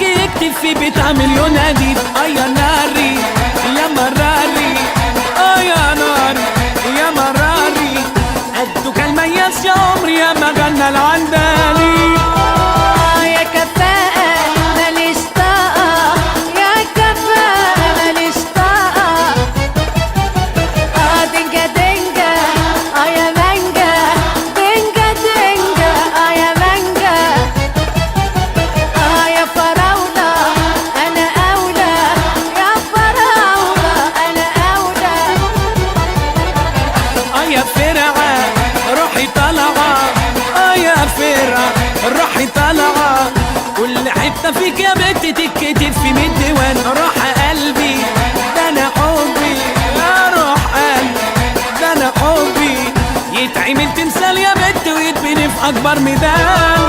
فيك يكتب في بتاع مليون أديب. يا ناري يا مراري، يا ناري يا مراري، قدو كان مياس يا عمري يا ما غنى العندلي. يا كفاءة ماليش طاقة، يا كفاءة ماليش طاقة. دنجة دنجة يا مانجا، دنجة دنجة يا مانجا. يا فراولة أنا أولى، يا فراولة أنا أولى. يا فرعة روحي طالعة، يا فرعة روحي طالعة، كل حتة فيك يا بنت تتكتب في 100 ديوان. روح قلبي ده أنا حبي، يا روح قلبي ده أنا حبي، يتعمل تمثال يا بنت ويتبني في أكبر ميدان.